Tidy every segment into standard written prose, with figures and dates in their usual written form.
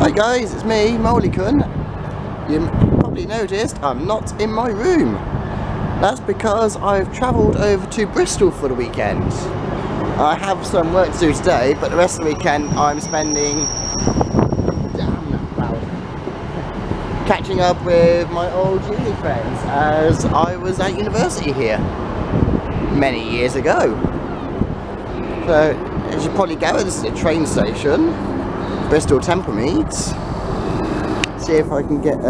Hi guys, it's me, Molikun. You probably noticed I'm not in my room. That's because I've travelled over to Bristol for the weekend. I have some work to do today, but the rest of the weekend I'm spending catching up with my old uni friends as I was at university here many years ago. So as you probably gather, this is a train station, Bristol Tempermead. See if I can get it's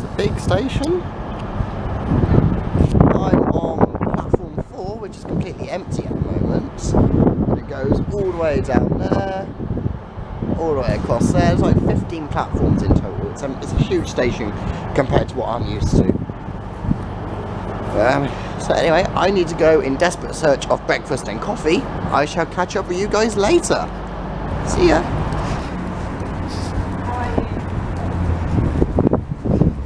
a big station. I'm on platform 4, which is completely empty at the moment. And it goes all the way down there, all the way across there. There's like 15 platforms in total. It's a huge station compared to what I'm used to. So anyway, I need to go in desperate search of breakfast and coffee. I shall catch up with you guys later. See ya.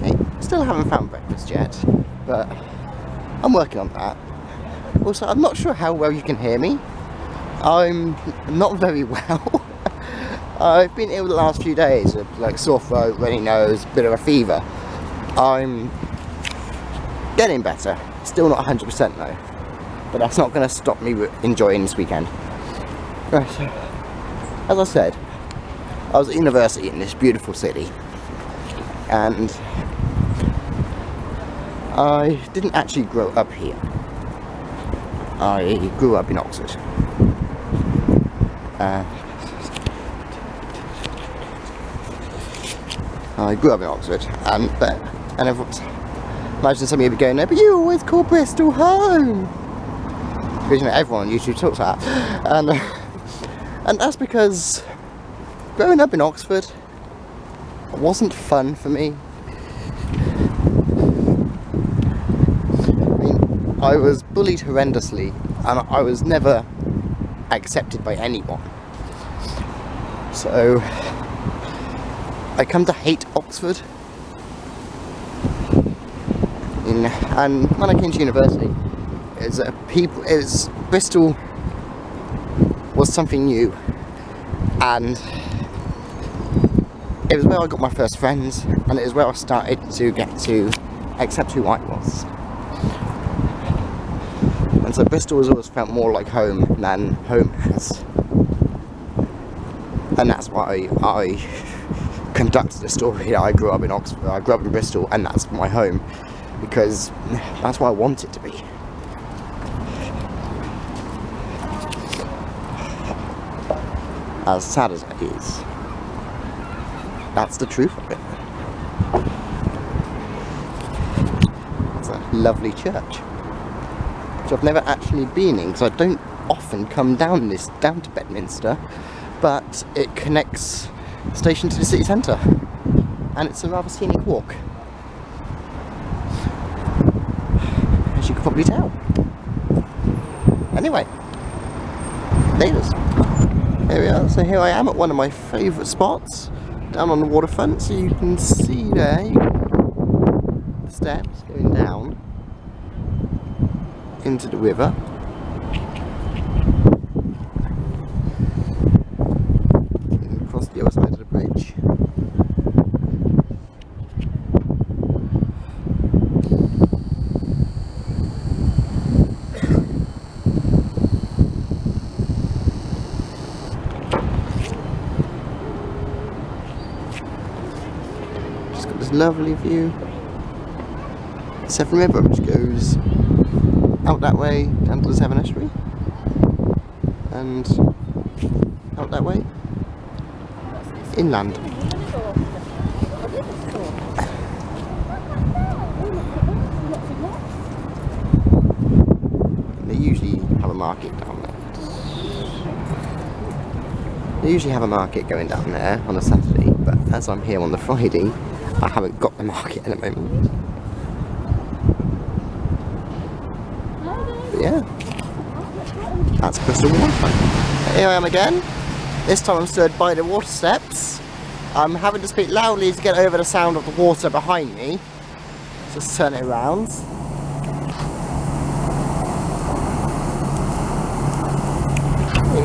Okay, still haven't found breakfast yet, but I'm working on that. Also, I'm not sure how well you can hear me. I'm not very well. I've been ill the last few days, like sore throat, runny nose, bit of a fever. I'm getting better, still not 100% though, but that's not going to stop me enjoying this weekend. Right, so, as I said, I was at university in this beautiful city, and I didn't actually grow up here. I grew up in Oxford. I grew up in Oxford, and everyone's, imagine some of you going there, but you always call Bristol home. Because you know, everyone on YouTube talks about that. And that's because growing up in Oxford wasn't fun for me. I mean, I was bullied horrendously, and I was never accepted by anyone. So I come to hate Oxford. And when I came to university, Bristol was something new, and it was where I got my first friends, and it was where I started to get to accept who I was. And so Bristol has always felt more like home than home has, and that's why I conducted the story that I grew up in Oxford. I grew up in Bristol, and that's my home, because that's what I want it to be. As sad as it is, that's the truth of it. It's a lovely church, which I've never actually been in, because I don't often come down to Bedminster, but it connects the station to the city centre, and it's a rather scenic walk, as you can probably tell. Anyway, here we are. So here I am at one of my favourite spots, down on the waterfront. So you can see there the steps going down into the river. Across the other side of the bridge. This lovely view. Severn River, which goes out that way down to the Severn Estuary, and out that way inland. And they usually have a market down there. They usually have a market going down there on a Saturday, but as I'm here on the Friday, I haven't got the market at the moment. But yeah, that's Bristol waterfront. Here I am again, This time I'm stood by the water steps. I'm having to speak loudly to get over the sound of the water behind me. Just turn it around.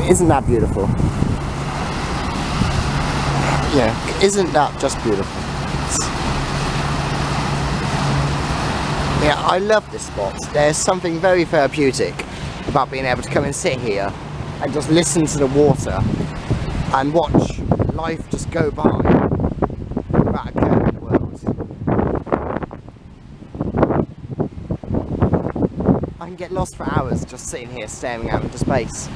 Isn't that beautiful? Yeah, isn't that just beautiful? Yeah, I love this spot. There's something very therapeutic about being able to come and sit here and just listen to the water and watch life just go by without a care in the world. I can get lost for hours just sitting here staring out into space.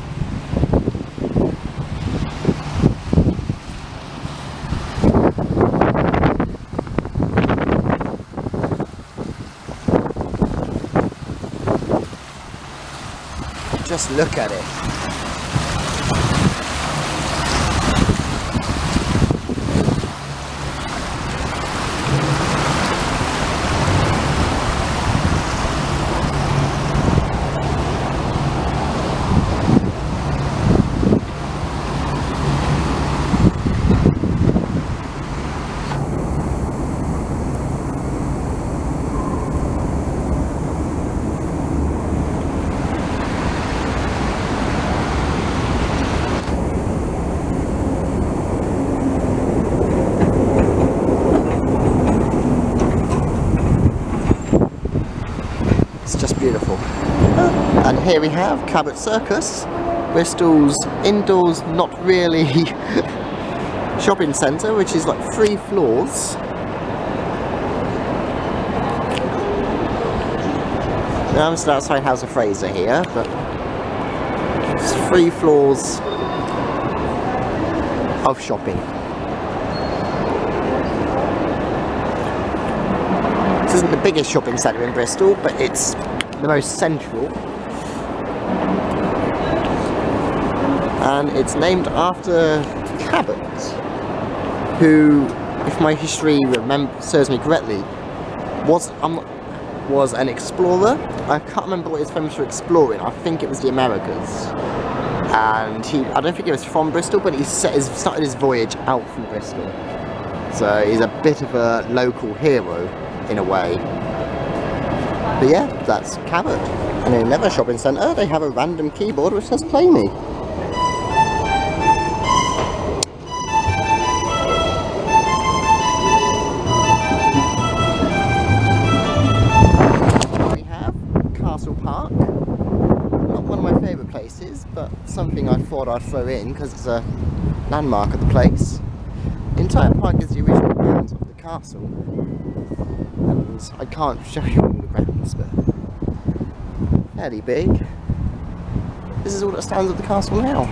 Just look at it. Beautiful. And here we have Cabot Circus, Bristol's indoors, not really shopping centre, which is like 3 floors. Now I'm still outside House of Fraser here, but it's 3 floors of shopping. This isn't the biggest shopping centre in Bristol, but it's the most central, and it's named after Cabot, who, if my history serves me correctly, was an explorer. I can't remember what he's famous for exploring. I think it was the Americas, and I don't think he was from Bristol, but he started his voyage out from Bristol, so he's a bit of a local hero in a way. But yeah, that's Cabot. And in another shopping centre, they have a random keyboard which says "Play Me." We have Castle Park. Not one of my favourite places, but something I thought I'd throw in because it's a landmark of the place. The entire park is the original grounds of the castle. And I can't show you all the grounds, but fairly big. This is all that stands of the castle now,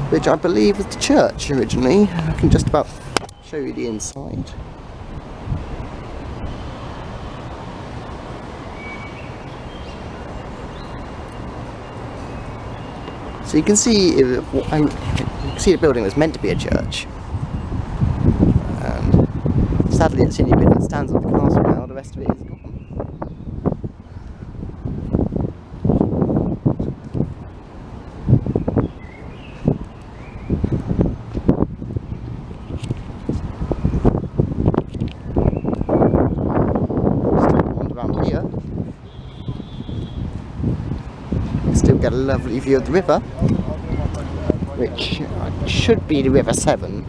which I believe was the church originally. I can just about show you the inside. So you can see, the building was meant to be a church. Sadly, it's the only bit that stands on the castle now, the rest of it is gone. Still around here. You still get a lovely view of the river, which should be the River Severn.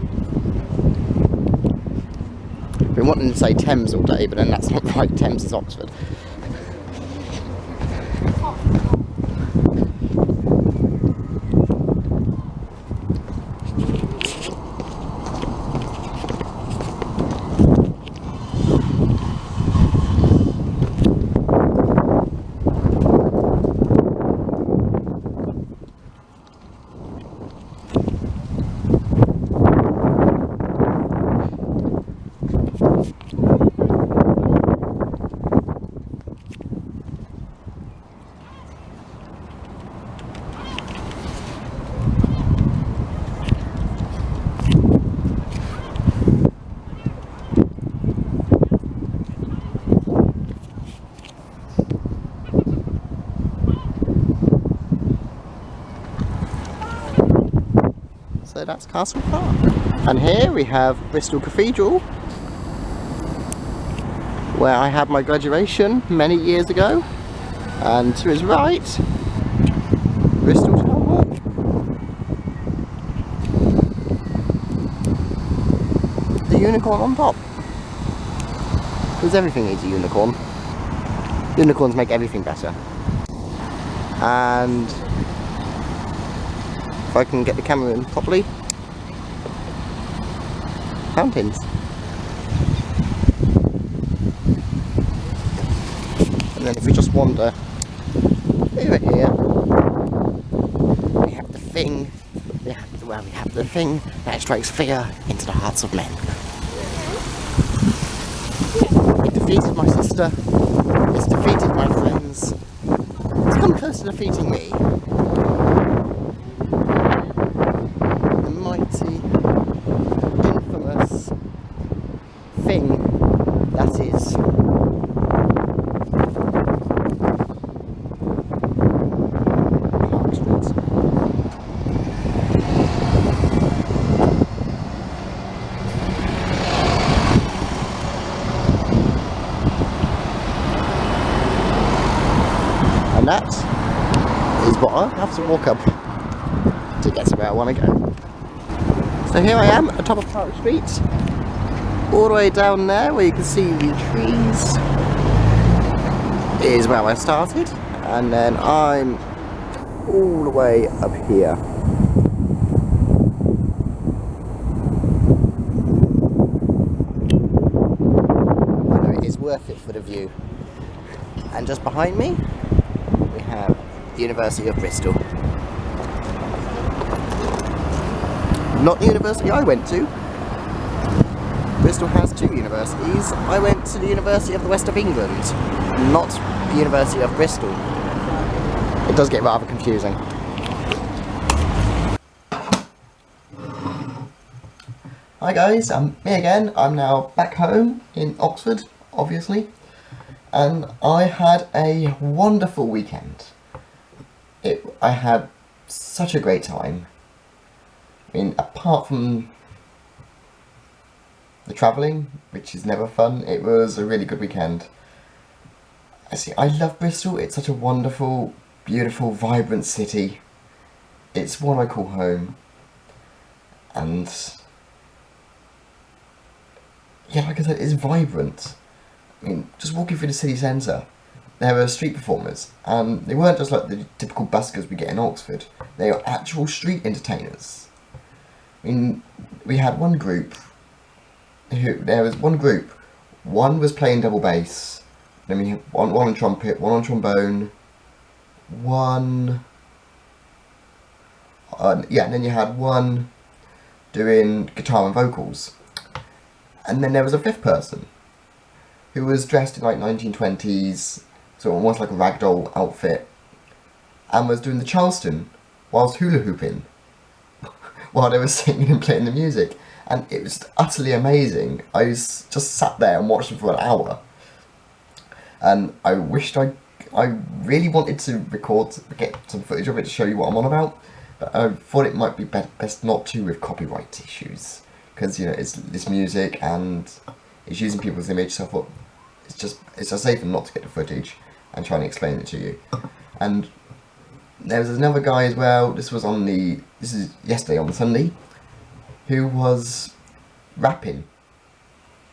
I've been wanting to say Thames all day, but then that's not right. Thames is Oxford. So that's Castle Park. And here we have Bristol Cathedral, where I had my graduation many years ago. And to his right, Bristol Town Hall. The unicorn on top. Because everything needs a unicorn. Unicorns make everything better. And if I can get the camera in properly, fountains. And then if we just wander over here, we have the thing, we have the thing that strikes fear into the hearts of men. It defeated my sister, it's defeated my friends, it's come close to defeating me. The mighty, infamous thing that is and that is what I have to walk up to get to where I want to go. So here I am at the top of Park Street, all the way down there where you can see the trees is where I started, and then I'm all the way up here. I know it is worth it for the view. And just behind me we have the University of Bristol. Not the university I went to. Bristol has two universities. I went to the University of the West of England, not the University of Bristol. It does get rather confusing. Hi guys, me again. I'm now back home in Oxford, obviously. And I had a wonderful weekend. I had such a great time. I mean, apart from the travelling, which is never fun, it was a really good weekend. I love Bristol. It's such a wonderful, beautiful, vibrant city. It's what I call home. And yeah, like I said, it's vibrant. I mean, just walking through the city centre, there were street performers, and they weren't just like the typical buskers we get in Oxford. They were actual street entertainers. I mean, we had one group. One was playing double bass. Then we had one on trumpet, one on trombone, and then you had one doing guitar and vocals, and then there was a fifth person who was dressed in like 1920s, so almost like a ragdoll outfit, and was doing the Charleston whilst hula hooping while they were singing and playing the music, and it was utterly amazing. I just sat there and watched them for an hour, and I wished I really wanted to get some footage of it to show you what I'm on about, but I thought it might be best not to with copyright issues, because, you know, it's this music and it's using people's image, so I thought it's just safer not to get the footage and try and explain it to you. And there was another guy as well, this is yesterday on the Sunday, who was rapping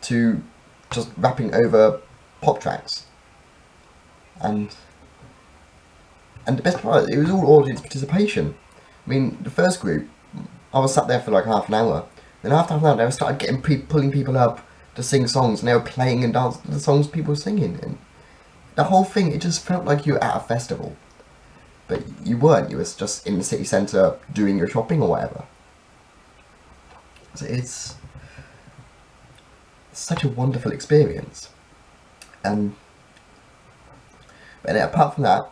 over pop tracks. And the best part, it was all audience participation. I mean, the first group, I was sat there for like half an hour. Then after half an hour, they started pulling people up to sing songs, and they were playing and dancing to the songs people were singing. And the whole thing, it just felt like you were at a festival. But you weren't, you were just in the city centre doing your shopping or whatever. So it's such a wonderful experience. But apart from that,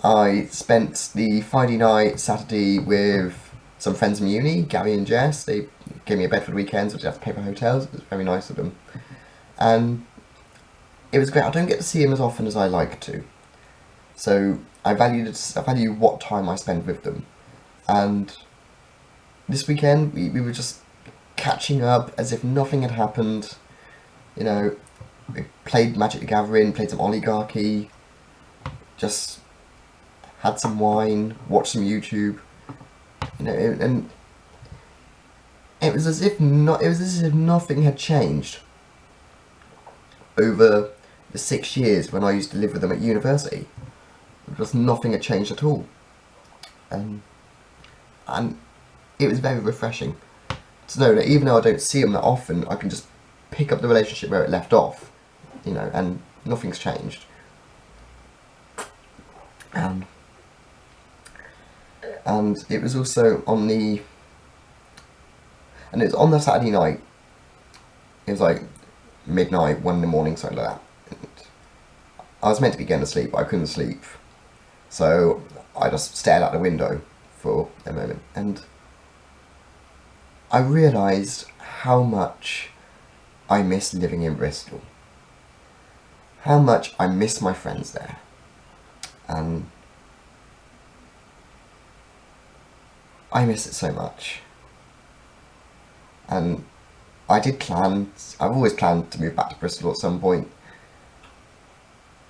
I spent the Friday night, Saturday with some friends from uni, Gary and Jess. They gave me a bed for the weekend, so I didn't have to pay for hotels. It was very nice of them. And it was great. I don't get to see them as often as I like to. So I value what time I spend with them. And this weekend we were just catching up as if nothing had happened. You know, we played Magic the Gathering, played some Oligarchy, just had some wine, watched some YouTube. You know, and it was as if nothing had changed over the 6 years when I used to live with them at university. Just nothing had changed at all, and it was very refreshing to know that even though I don't see them that often, I can just pick up the relationship where it left off, you know, and nothing's changed. And it was also on the Saturday night. It was like midnight, 1 in the morning, something like that. And I was meant to be getting to sleep, but I couldn't sleep. So I just stared out the window for a moment, and I realised how much I miss living in Bristol. How much I miss my friends there. And I miss it so much. And I've always planned to move back to Bristol at some point.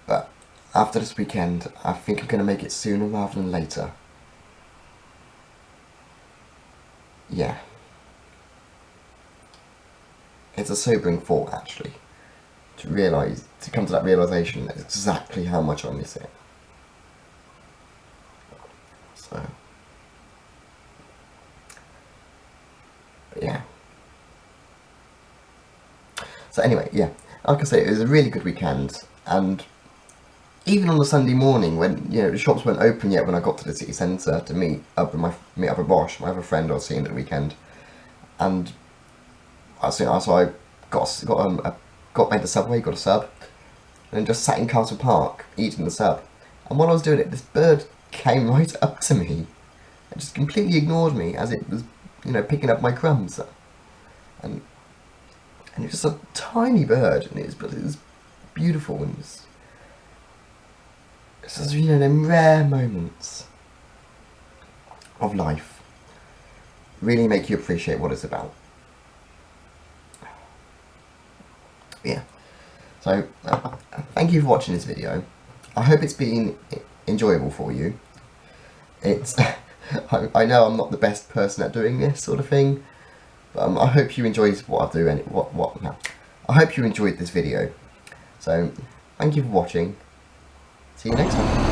But after this weekend, I think I'm going to make it sooner rather than later. Yeah. It's a sobering thought, actually, to come to that realisation that exactly how much I miss it. So, yeah. So anyway, yeah, like I say, it was a really good weekend, and even on the Sunday morning when, you know, the shops weren't open yet, when I got to the city centre to meet up with Bosch, my other friend I was seeing at the weekend, and I got made the Subway, got a sub, and just sat in Castle Park eating the sub. And while I was doing it, this bird came right up to me and just completely ignored me as it was, you know, picking up my crumbs. And it was just a tiny bird, and it was beautiful, and it's just, you know, them rare moments of life really make you appreciate what it's about. Yeah, so thank you for watching this video. I hope it's been enjoyable for you. It's I know I'm not the best person at doing this sort of thing, but I hope you enjoyed what I do, and I hope you enjoyed this video. So thank you for watching. See you next time.